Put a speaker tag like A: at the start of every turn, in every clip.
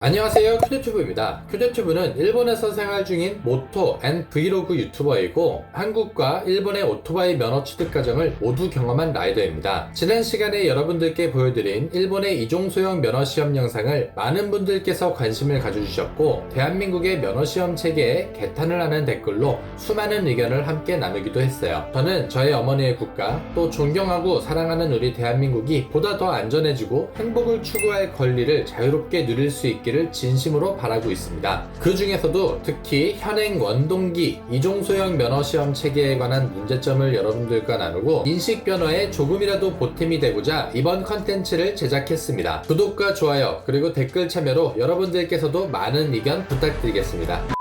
A: 안녕하세요, 큐대튜브입니다. 큐대튜브는 일본에서 생활 중인 모토 앤 브이로그 유튜버이고 한국과 일본의 오토바이 면허 취득 과정을 모두 경험한 라이더입니다. 지난 시간에 여러분들께 보여드린 일본의 이종소형 면허 시험 영상을 많은 분들께서 관심을 가져주셨고 대한민국의 면허 시험 체계에 개탄을 하는 댓글로 수많은 의견을 함께 나누기도 했어요. 저는 저의 어머니의 국가, 또 존경하고 사랑하는 우리 대한민국이 보다 더 안전해지고 행복을 추구할 권리를 자유롭게 누릴 수 있게 를 진심으로 바라고 있습니다. 그 중에서도 특히 현행 원동기 이종소형 면허시험 체계에 관한 문제점을 여러분들과 나누고 인식 변화에 조금이라도 보탬이 되고자 이번 컨텐츠를 제작했습니다. 구독과 좋아요 그리고 댓글 참여로 여러분들께서도 많은 의견 부탁드리겠습니다.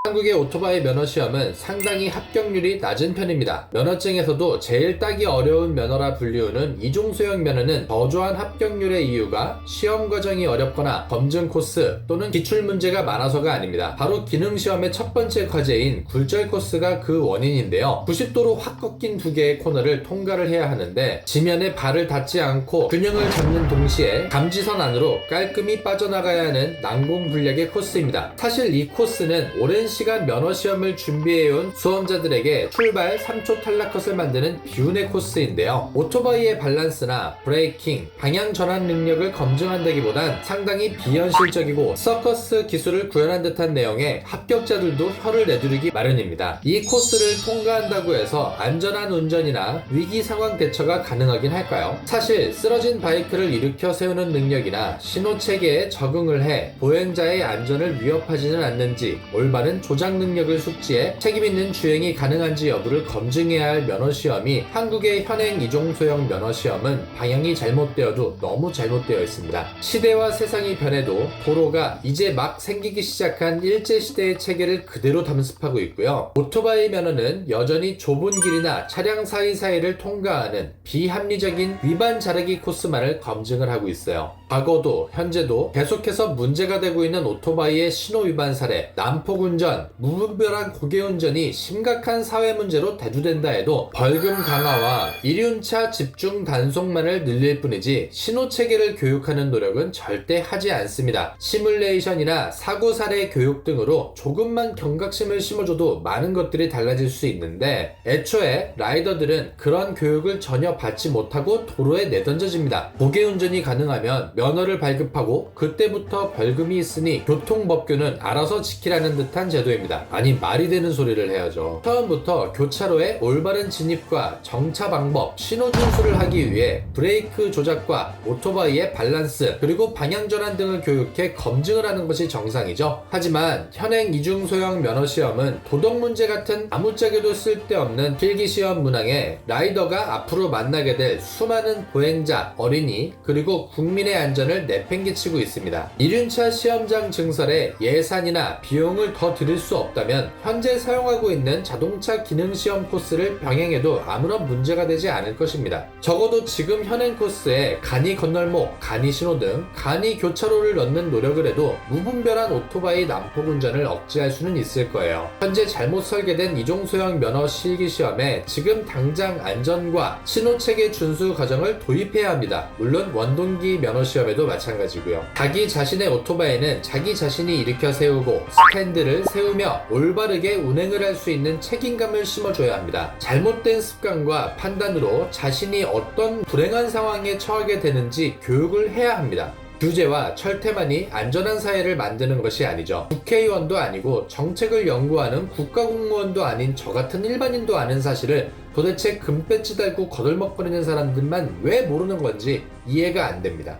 A: 한국의 오토바이 면허시험은 상당히 합격률이 낮은 편입니다. 면허증에서도 제일 따기 어려운 면허라 불리우는 이종소형 면허는 저조한 합격률의 이유가 시험 과정이 어렵거나 검증 코스 또는 기출 문제가 많아서가 아닙니다. 바로 기능시험의 첫 번째 과제인 굴절 코스가 그 원인인데요. 90도로 확 꺾인 두 개의 코너를 통과를 해야 하는데 지면에 발을 닿지 않고 균형을 잡는 동시에 감지선 안으로 깔끔히 빠져나가야 하는 난공불락의 코스입니다. 사실 이 코스는 오랜 시간 면허시험을 준비해온 수험자들에게 출발 3초 탈락컷을 만드는 비운의 코스인데요. 오토바이의 밸런스나 브레이킹, 방향 전환 능력을 검증한다기보단 상당히 비현실적이고 서커스 기술을 구현한 듯한 내용에 합격자들도 혀를 내두르기 마련입니다. 이 코스를 통과한다고 해서 안전한 운전이나 위기 상황 대처가 가능하긴 할까요? 사실 쓰러진 바이크를 일으켜 세우는 능력이나 신호 체계에 적응을 해 보행자의 안전을 위협하지는 않는지 올바른 조작 능력을 숙지해 책임있는 주행이 가능한지 여부를 검증해야 할 면허시험이 한국의 현행 이종소형 면허시험은 방향이 잘못되어도 너무 잘못되어 있습니다. 시대와 세상이 변해도 도로가 이제 막 생기기 시작한 일제시대의 체계를 그대로 담습하고 있고요. 오토바이 면허는 여전히 좁은 길이나 차량 사이사이를 통과하는 비합리적인 위반 자르기 코스만을 검증을 하고 있어요. 과거도 현재도 계속해서 문제가 되고 있는 오토바이의 신호 위반 사례, 난폭운전, 무분별한 고개운전이 심각한 사회 문제로 대두된다 해도 벌금 강화와 이륜차 집중 단속만을 늘릴 뿐이지 신호 체계를 교육하는 노력은 절대 하지 않습니다. 시뮬레이션이나 사고 사례 교육 등으로 조금만 경각심을 심어줘도 많은 것들이 달라질 수 있는데 애초에 라이더들은 그런 교육을 전혀 받지 못하고 도로에 내던져집니다. 고개운전이 가능하면 면허를 발급하고 그때부터 벌금이 있으니 교통법규는 알아서 지키라는 듯한 제도입니다. 아니 말이 되는 소리를 해야죠. 처음부터 교차로의 올바른 진입과 정차 방법, 신호 준수를 하기 위해 브레이크 조작과 오토바이의 밸런스 그리고 방향 전환 등을 교육해 검증을 하는 것이 정상이죠. 하지만 현행 이중소형 면허시험은 도덕 문제 같은 아무짝에도 쓸데없는 필기시험 문항에 라이더가 앞으로 만나게 될 수많은 보행자, 어린이 그리고 국민의 안전을 내팽개치고 있습니다. 이륜차 시험장 증설에 예산이나 비용을 더 들일 수 없다면 현재 사용하고 있는 자동차 기능시험 코스를 병행해도 아무런 문제가 되지 않을 것입니다. 적어도 지금 현행 코스에 간이 건널목, 간이 신호등, 간이 교차로를 넣는 노력을 해도 무분별한 오토바이 난폭운전을 억제할 수는 있을 거예요. 현재 잘못 설계된 이종소형 면허 실기시험에 지금 당장 안전과 신호체계 준수 과정을 도입해야 합니다. 물론 원동기 면허시험에도 마찬가지고요. 자기 자신의 오토바이는 자기 자신이 일으켜 세우고 스탠드를 세우며 올바르게 운행을 할 수 있는 책임감을 심어줘야 합니다. 잘못된 습관과 판단으로 자신이 어떤 불행한 상황에 처하게 되는지 교육을 해야 합니다. 규제와 철퇴만이 안전한 사회를 만드는 것이 아니죠. 국회의원도 아니고 정책을 연구하는 국가공무원도 아닌 저 같은 일반인도 아는 사실을 도대체 금배지 달고 거들먹거리는 사람들만 왜 모르는 건지 이해가 안 됩니다.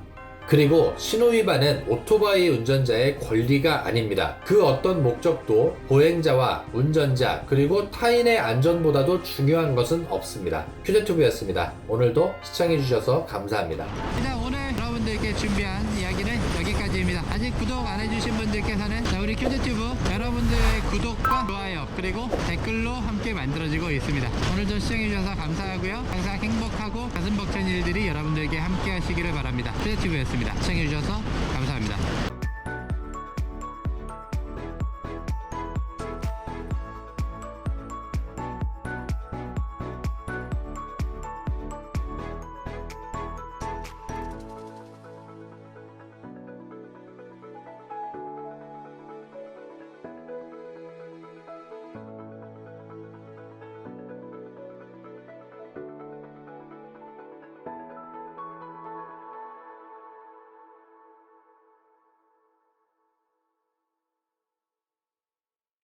A: 그리고 신호 위반은 오토바이 운전자의 권리가 아닙니다. 그 어떤 목적도 보행자와 운전자 그리고 타인의 안전보다도 중요한 것은 없습니다. 큐대튜브였습니다. 오늘도 시청해주셔서 감사합니다.
B: 일단 오늘 여러분들께 준비한 이야기는 여기까지입니다. 아직 구독 안 해주신 분들께서는 우리 큐대튜브 여러분들의 구독과 좋아요 그리고 댓글로 함께 만들어지고 있습니다. 오늘도 시청해주셔서 감사하고요. 항상 행복하고 가슴 벅찬 일들이 여러분들께 함께 하시기를 바랍니다. 큐대튜브였습니다. 시청해주셔서 감사합니다.